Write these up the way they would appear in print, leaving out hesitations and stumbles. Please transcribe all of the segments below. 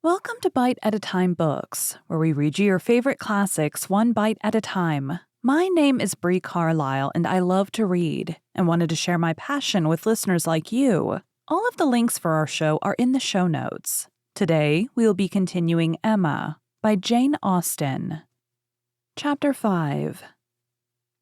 Welcome to Bite at a Time Books, where we read you your favorite classics one bite at a time. My name is Bree Carlile, and I love to read, and wanted to share my passion with listeners like you. All of the links for our show are in the show notes. Today, we will be continuing Emma by Jane Austen. Chapter 5.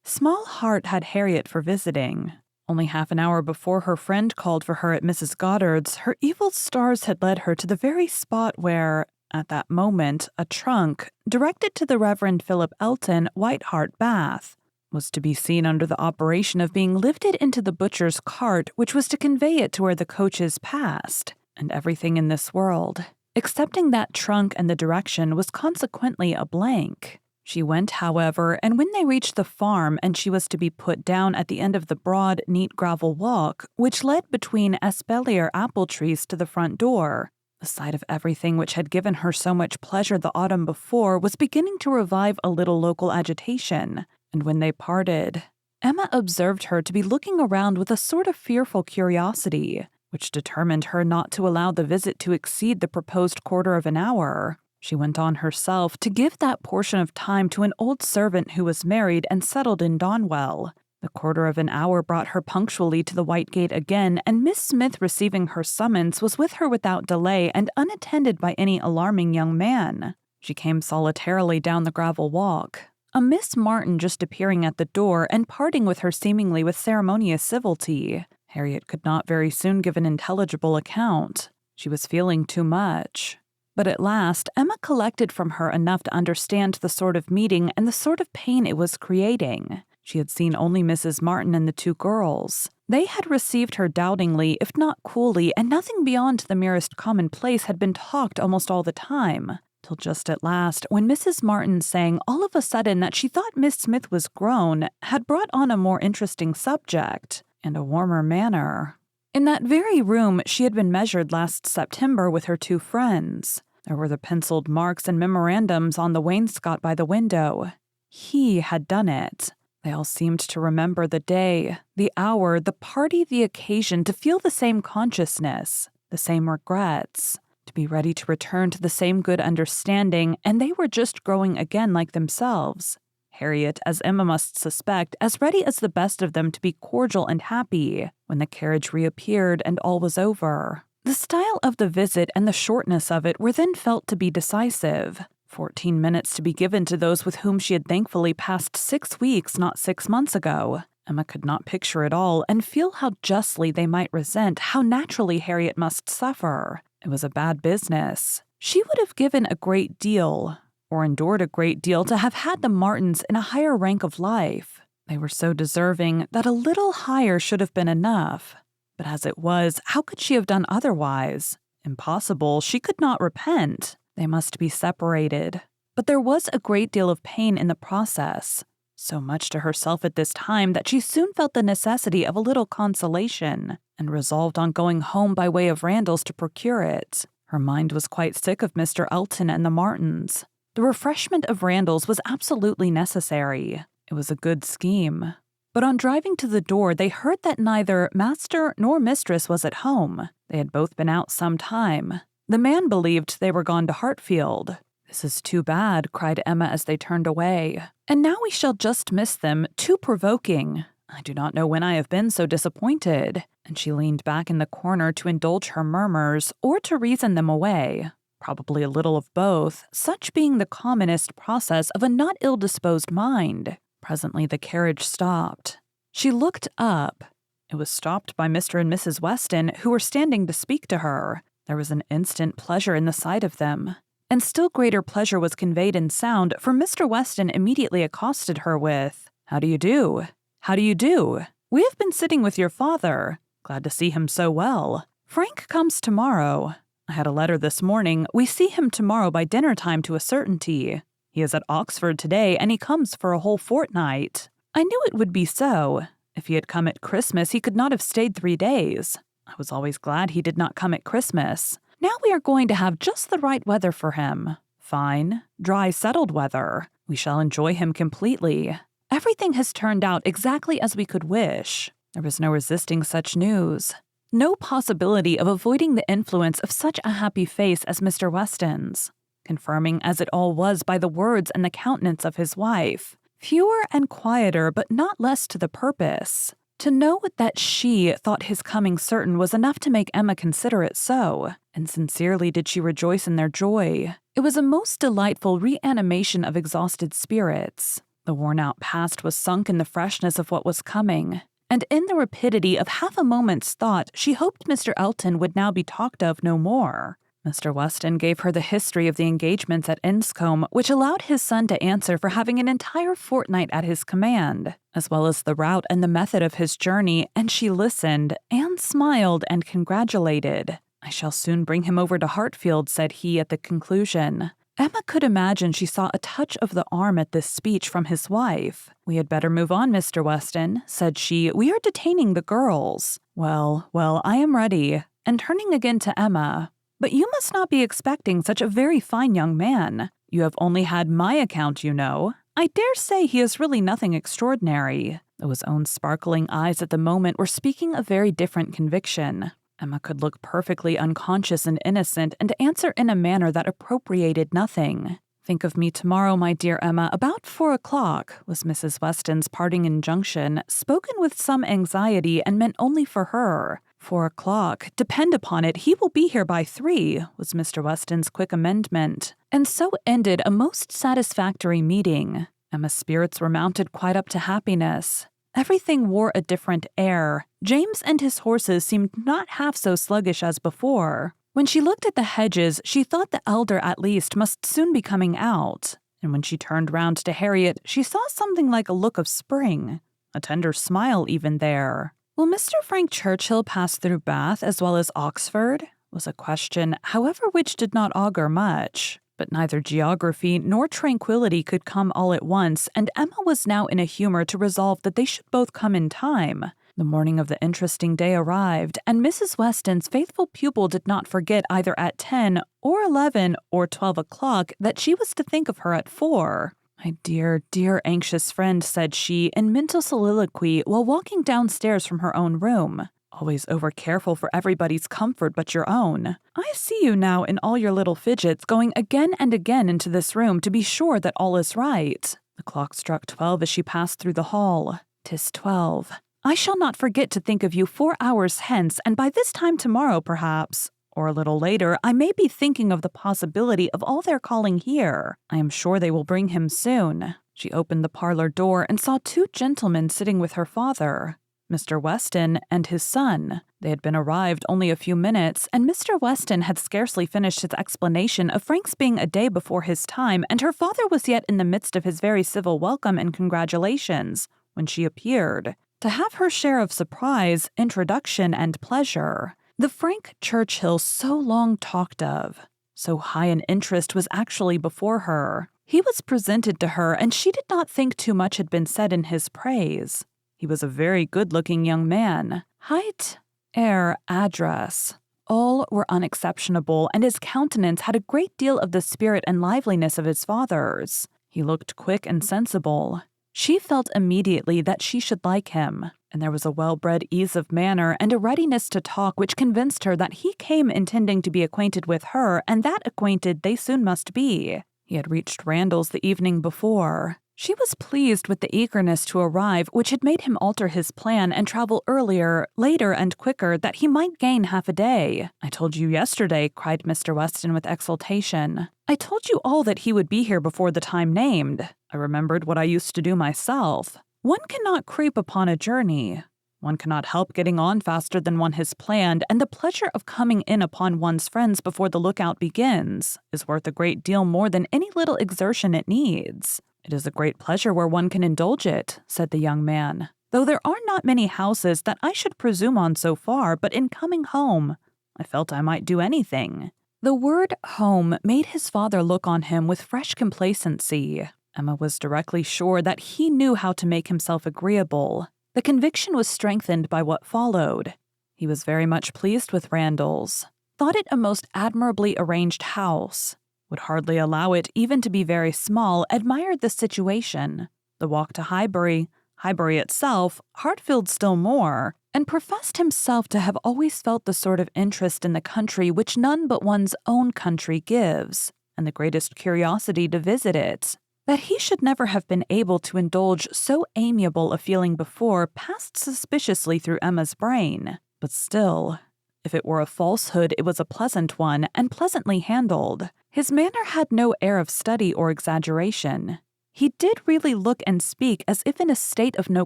Small heart had Harriet for visiting. Only half an hour before her friend called for her at Mrs. Goddard's, her evil stars had led her to the very spot where, at that moment, a trunk, directed to the Reverend Philip Elton, White Hart, Bath, was to be seen under the operation of being lifted into the butcher's cart which was to convey it to where the coaches passed, and everything in this world, excepting that trunk and the direction, was consequently a blank. She went, however, and when they reached the farm and she was to be put down at the end of the broad, neat gravel walk which led between espalier apple trees to the front door, the sight of everything which had given her so much pleasure the autumn before was beginning to revive a little local agitation, and when they parted, Emma observed her to be looking around with a sort of fearful curiosity, which determined her not to allow the visit to exceed the proposed quarter of an hour. She went on herself to give that portion of time to an old servant who was married and settled in Donwell. The quarter of an hour brought her punctually to the White Gate again, and Miss Smith, receiving her summons, was with her without delay and unattended by any alarming young man. She came solitarily down the gravel walk, a Miss Martin just appearing at the door and parting with her seemingly with ceremonious civility. Harriet could not very soon give an intelligible account. She was feeling too much. But at last, Emma collected from her enough to understand the sort of meeting and the sort of pain it was creating. She had seen only Mrs. Martin and the two girls. They had received her doubtingly, if not coolly, and nothing beyond the merest commonplace had been talked almost all the time, till just at last, when Mrs. Martin, saying all of a sudden that she thought Miss Smith was grown, had brought on a more interesting subject, and a warmer manner. In that very room she had been measured last September with her two friends. There were the penciled marks and memorandums on the wainscot by the window. He had done it. They all seemed to remember the day, the hour, the party, the occasion, to feel the same consciousness, the same regrets, to be ready to return to the same good understanding, and they were just growing again like themselves. Harriet, as Emma must suspect, as ready as the best of them to be cordial and happy when the carriage reappeared and all was over. The style of the visit and the shortness of it were then felt to be decisive. 14 minutes to be given to those with whom she had thankfully passed 6 weeks, not 6 months ago. Emma could not picture it all and feel how justly they might resent, how naturally Harriet must suffer. It was a bad business. She would have given a great deal, or endured a great deal, to have had the Martins in a higher rank of life. They were so deserving that a little higher should have been enough. But as it was, how could she have done otherwise? Impossible. She could not repent. They must be separated. But there was a great deal of pain in the process. So much to herself at this time that she soon felt the necessity of a little consolation, and resolved on going home by way of Randalls to procure it. Her mind was quite sick of Mr. Elton and the Martins. The refreshment of Randalls was absolutely necessary. It was a good scheme. But on driving to the door, they heard that neither master nor mistress was at home. They had both been out some time. The man believed they were gone to Hartfield. "This is too bad," cried Emma as they turned away. "And now we shall just miss them. Too provoking. I do not know when I have been so disappointed." And she leaned back in the corner to indulge her murmurs, or to reason them away. Probably a little of both, such being the commonest process of a not ill-disposed mind. Presently the carriage stopped. She looked up. It was stopped by Mr. and Mrs. Weston, who were standing to speak to her. There was an instant pleasure in the sight of them. And still greater pleasure was conveyed in sound, for Mr. Weston immediately accosted her with, "How do you do? How do you do? We have been sitting with your father. Glad to see him so well. Frank comes tomorrow. I had a letter this morning. We see him tomorrow by dinner time to a certainty. He is at Oxford today, and he comes for a whole fortnight. I knew it would be so. If he had come at Christmas, he could not have stayed 3 days. I was always glad he did not come at Christmas. Now we are going to have just the right weather for him. Fine, dry, settled weather. We shall enjoy him completely. Everything has turned out exactly as we could wish. There was no resisting such news. No possibility of avoiding the influence of such a happy face as Mr. Weston's, confirming as it all was by the words and the countenance of his wife, fewer and quieter but not less to the purpose. To know that she thought his coming certain was enough to make Emma consider it so, and sincerely did she rejoice in their joy. It was a most delightful reanimation of exhausted spirits. The worn-out past was sunk in the freshness of what was coming, and in the rapidity of half a moment's thought she hoped Mr. Elton would now be talked of no more. Mr. Weston gave her the history of the engagements at Enscombe, which allowed his son to answer for having an entire fortnight at his command, as well as the route and the method of his journey, and she listened, and smiled, and congratulated. "I shall soon bring him over to Hartfield," said he at the conclusion. Emma could imagine she saw a touch of the arm at this speech from his wife. "We had better move on, Mr. Weston," said she. "We are detaining the girls." Well, I am ready." And turning again to Emma, "But you must not be expecting such a very fine young man. You have only had my account, you know. I dare say he is really nothing extraordinary." Though his own sparkling eyes at the moment were speaking a very different conviction. Emma could look perfectly unconscious and innocent and answer in a manner that appropriated nothing. "Think of me tomorrow, my dear Emma, about 4 o'clock," was Mrs. Weston's parting injunction, spoken with some anxiety and meant only for her. 4 o'clock. "Depend upon it, he will be here by 3, was Mr. Weston's quick amendment. And so ended a most satisfactory meeting. Emma's spirits were mounted quite up to happiness. Everything wore a different air. James and his horses seemed not half so sluggish as before. When she looked at the hedges, she thought the elder at least must soon be coming out. And when she turned round to Harriet, she saw something like a look of spring, a tender smile even there. "Will Mr. Frank Churchill pass through Bath as well as Oxford?" was a question, however, which did not augur much. But neither geography nor tranquility could come all at once, and Emma was now in a humor to resolve that they should both come in time. The morning of the interesting day arrived, and Mrs. Weston's faithful pupil did not forget either at 10 or 11 or 12 o'clock that she was to think of her at 4. "My dear, dear anxious friend," said she in mental soliloquy while walking downstairs from her own room. "Always over-careful for everybody's comfort but your own. I see you now in all your little fidgets going again and again into this room to be sure that all is right." The clock struck 12 as she passed through the hall. "'Tis 12. I shall not forget to think of you 4 hours hence, and by this time tomorrow, perhaps, or a little later, I may be thinking of the possibility of all their calling here. I am sure they will bring him soon." She opened the parlor door and saw 2 gentlemen sitting with her father, Mr. Weston and his son. They had been arrived only a few minutes, and Mr. Weston had scarcely finished his explanation of Frank's being a day before his time, and her father was yet in the midst of his very civil welcome and congratulations, when she appeared, to have her share of surprise, introduction, and pleasure. The Frank Churchill so long talked of, so high an interest was actually before her. He was presented to her, and she did not think too much had been said in his praise. He was a very good-looking young man. Height, air, address, all were unexceptionable, and his countenance had a great deal of the spirit and liveliness of his father's. He looked quick and sensible. She felt immediately that she should like him, and there was a well-bred ease of manner and a readiness to talk which convinced her that he came intending to be acquainted with her, and that acquainted they soon must be. He had reached Randalls the evening before. She was pleased with the eagerness to arrive, which had made him alter his plan and travel earlier, later, and quicker, that he might gain half a day. "I told you yesterday," cried Mr. Weston with exultation. "I told you all that he would be here before the time named. I remembered what I used to do myself. One cannot creep upon a journey. One cannot help getting on faster than one has planned, and the pleasure of coming in upon one's friends before the lookout begins is worth a great deal more than any little exertion it needs." "It is a great pleasure where one can indulge it," said the young man, "though there are not many houses that I should presume on so far, but in coming home, I felt I might do anything." The word home made his father look on him with fresh complacency. Emma was directly sure that he knew how to make himself agreeable. The conviction was strengthened by what followed. He was very much pleased with Randalls, thought it a most admirably arranged house, would hardly allow it even to be very small, admired the situation, the walk to Highbury, Highbury itself, Hartfield still more, and professed himself to have always felt the sort of interest in the country which none but one's own country gives, and the greatest curiosity to visit it. That he should never have been able to indulge so amiable a feeling before passed suspiciously through Emma's brain, but still, if it were a falsehood, it was a pleasant one, and pleasantly handled. His manner had no air of study or exaggeration. He did really look and speak as if in a state of no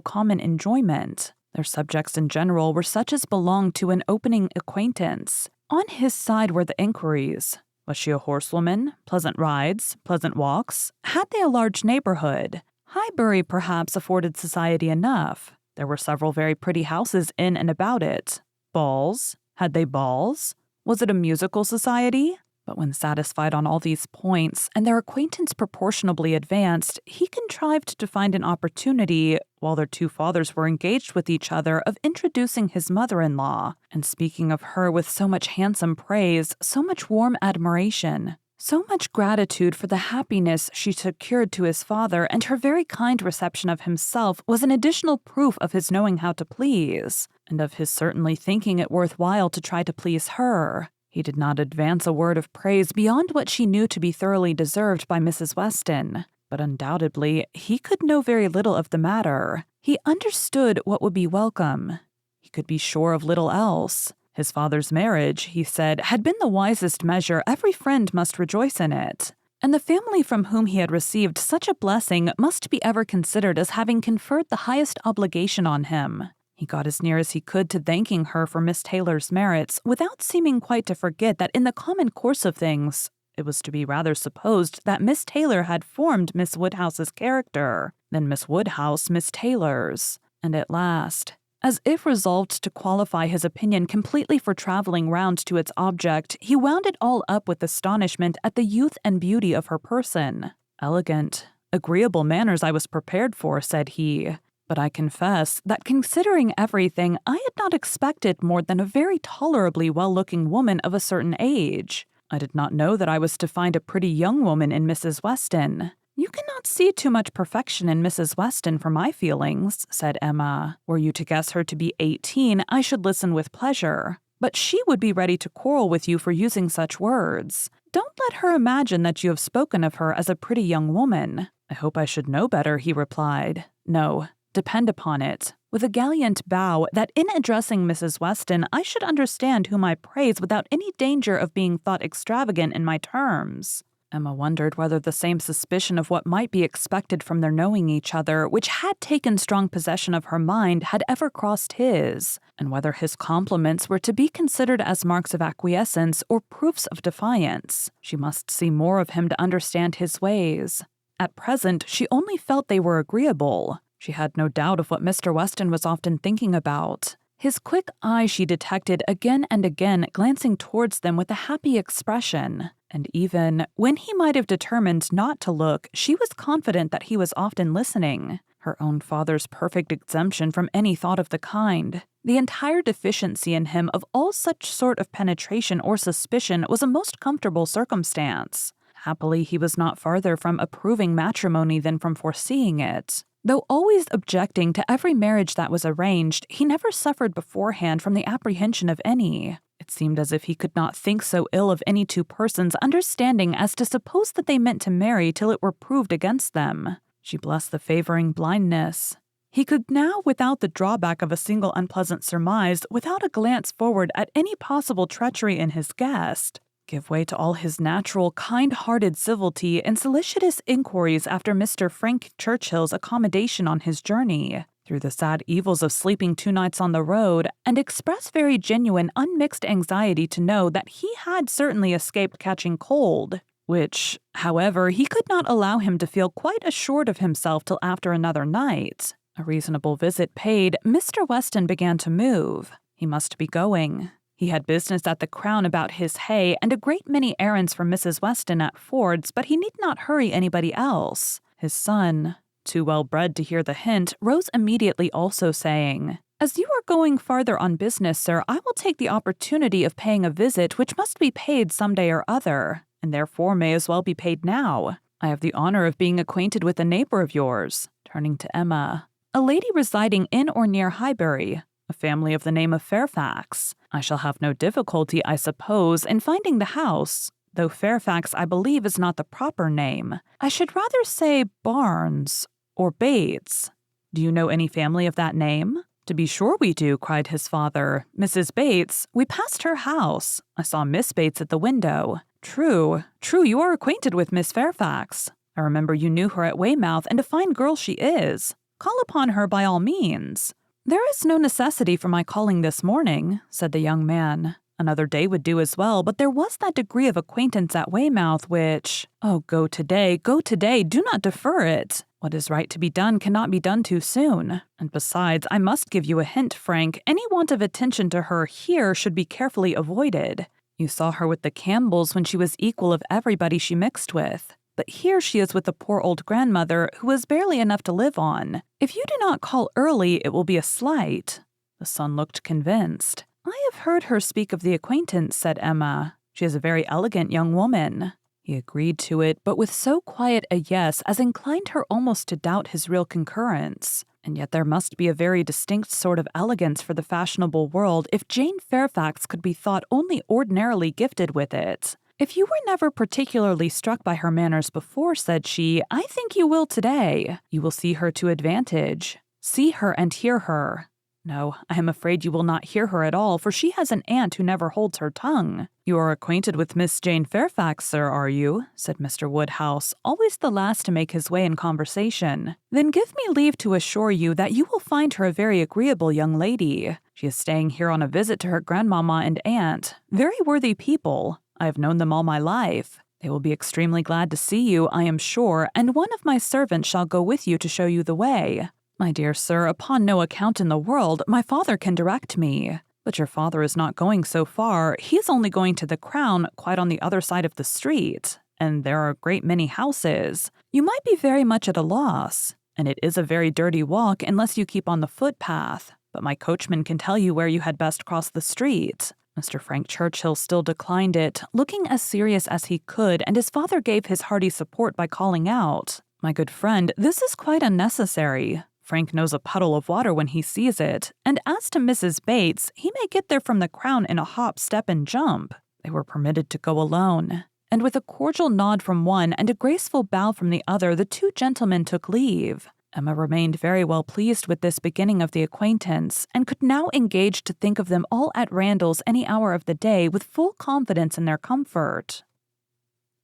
common enjoyment. Their subjects in general were such as belonged to an opening acquaintance. On his side were the inquiries. Was she a horsewoman? Pleasant rides? Pleasant walks? Had they a large neighborhood? Highbury perhaps afforded society enough. There were several very pretty houses in and about it. Balls? Had they balls? Was it a musical society? But when satisfied on all these points, and their acquaintance proportionably advanced, he contrived to find an opportunity, while their two fathers were engaged with each other, of introducing his mother-in-law, and speaking of her with so much handsome praise, so much warm admiration, so much gratitude for the happiness she secured to his father, and her very kind reception of himself was an additional proof of his knowing how to please, and of his certainly thinking it worth while to try to please her. He did not advance a word of praise beyond what she knew to be thoroughly deserved by Mrs. Weston, but undoubtedly he could know very little of the matter. He understood what would be welcome. He could be sure of little else. His father's marriage, he said, had been the wisest measure. Every friend must rejoice in it. And the family from whom he had received such a blessing must be ever considered as having conferred the highest obligation on him. He got as near as he could to thanking her for Miss Taylor's merits, without seeming quite to forget that in the common course of things, it was to be rather supposed that Miss Taylor had formed Miss Woodhouse's character, than Miss Woodhouse Miss Taylor's. And at last, as if resolved to qualify his opinion completely for traveling round to its object, he wound it all up with astonishment at the youth and beauty of her person. Elegant, agreeable manners I was prepared for, said he. But I confess that considering everything, I had not expected more than a very tolerably well-looking woman of a certain age. I did not know that I was to find a pretty young woman in Mrs. Weston. You cannot see too much perfection in Mrs. Weston for my feelings, said Emma. Were you to guess her to be 18, I should listen with pleasure. But she would be ready to quarrel with you for using such words. Don't let her imagine that you have spoken of her as a pretty young woman. I hope I should know better, he replied. No. Depend upon it, with a gallant bow, that in addressing Mrs. Weston I should understand whom I praise without any danger of being thought extravagant in my terms. Emma wondered whether the same suspicion of what might be expected from their knowing each other, which had taken strong possession of her mind, had ever crossed his, and whether his compliments were to be considered as marks of acquiescence or proofs of defiance. She must see more of him to understand his ways. At present, she only felt they were agreeable. She had no doubt of what Mr. Weston was often thinking about. His quick eye she detected again and again glancing towards them with a happy expression, and even when he might have determined not to look, she was confident that he was often listening. Her own father's perfect exemption from any thought of the kind, the entire deficiency in him of all such sort of penetration or suspicion, was a most comfortable circumstance. Happily, he was not farther from approving matrimony than from foreseeing it. Though always objecting to every marriage that was arranged, he never suffered beforehand from the apprehension of any. It seemed as if he could not think so ill of any two persons understanding as to suppose that they meant to marry till it were proved against them. She blessed the favoring blindness. He could now, without the drawback of a single unpleasant surmise, without a glance forward at any possible treachery in his guest, give way to all his natural, kind-hearted civility and solicitous inquiries after Mr. Frank Churchill's accommodation on his journey, through the sad evils of sleeping 2 nights on the road, and express very genuine, unmixed anxiety to know that he had certainly escaped catching cold, which, however, he could not allow him to feel quite assured of himself till after another night. A reasonable visit paid, Mr. Weston began to move. He must be going. He had business at the Crown about his hay and a great many errands for Mrs. Weston at Ford's, but he need not hurry anybody else. His son, too well bred to hear the hint, rose immediately also saying, "As you are going farther on business, sir, I will take the opportunity of paying a visit which must be paid some day or other, and therefore may as well be paid now. I have the honor of being acquainted with a neighbor of yours," turning to Emma, "a lady residing in or near Highbury, A family of the name of Fairfax. I shall have no difficulty, I suppose, in finding the house, though Fairfax, I believe, is not the proper name. I should rather say Barnes or Bates. Do you know any family of that name?" "To be sure we do," cried his father. "Mrs. Bates. We passed her house. I saw Miss Bates at the window." True, you are acquainted with Miss Fairfax. I remember you knew her at Weymouth, and a fine girl she is. Call upon her by all means." "There is no necessity for my calling this morning," said the young man. "Another day would do as well, but there was that degree of acquaintance at Weymouth which— Oh, go today, do not defer it. What is right to be done cannot be done too soon. And besides, I must give you a hint, Frank, any want of attention to her here should be carefully avoided. You saw her with the Campbells when she was equal of everybody she mixed with. But here she is with a poor old grandmother who has barely enough to live on. If you do not call early, it will be a slight." The son looked convinced. "I have heard her speak of the acquaintance," said Emma. "She is a very elegant young woman." He agreed to it, but with so quiet a yes as inclined her almost to doubt his real concurrence. And yet there must be a very distinct sort of elegance for the fashionable world if Jane Fairfax could be thought only ordinarily gifted with it. "If you were never particularly struck by her manners before," said she, "I think you will today. You will see her to advantage. See her and hear her. No, I am afraid you will not hear her at all, for she has an aunt who never holds her tongue." "You are acquainted with Miss Jane Fairfax, sir, are you?" said Mr. Woodhouse, always the last to make his way in conversation. "Then give me leave to assure you that you will find her a very agreeable young lady. She is staying here on a visit to her grandmamma and aunt. Very worthy people. I have known them all my life. They will be extremely glad to see you, I am sure, and one of my servants shall go with you to show you the way." "My dear sir, upon no account in the world. My father can direct me." "But your father is not going so far. He is only going to the Crown, quite on the other side of the street. And there are a great many houses. You might be very much at a loss. And it is a very dirty walk unless you keep on the footpath. But my coachman can tell you where you had best cross the street." Mr. Frank Churchill still declined it, looking as serious as he could, and his father gave his hearty support by calling out, "My good friend, this is quite unnecessary. Frank knows a puddle of water when he sees it, and as to Mrs. Bates, he may get there from the Crown in a hop, step, and jump." They were permitted to go alone. And with a cordial nod from one and a graceful bow from the other, the two gentlemen took leave. Emma remained very well pleased with this beginning of the acquaintance, and could now engage to think of them all at Randall's any hour of the day with full confidence in their comfort.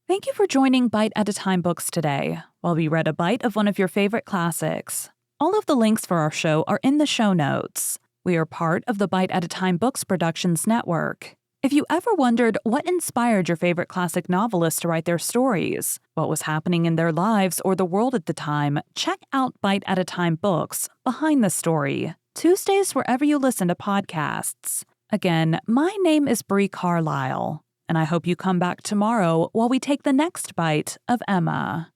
Thank you for joining Bite at a Time Books today, while we read a bite of one of your favorite classics. All of the links for our show are in the show notes. We are part of the Bite at a Time Books Productions Network. If you ever wondered what inspired your favorite classic novelists to write their stories, what was happening in their lives or the world at the time, check out Bite at a Time Books, Behind the Story, Tuesdays wherever you listen to podcasts. Again, my name is Bree Carlile, and I hope you come back tomorrow while we take the next bite of Emma.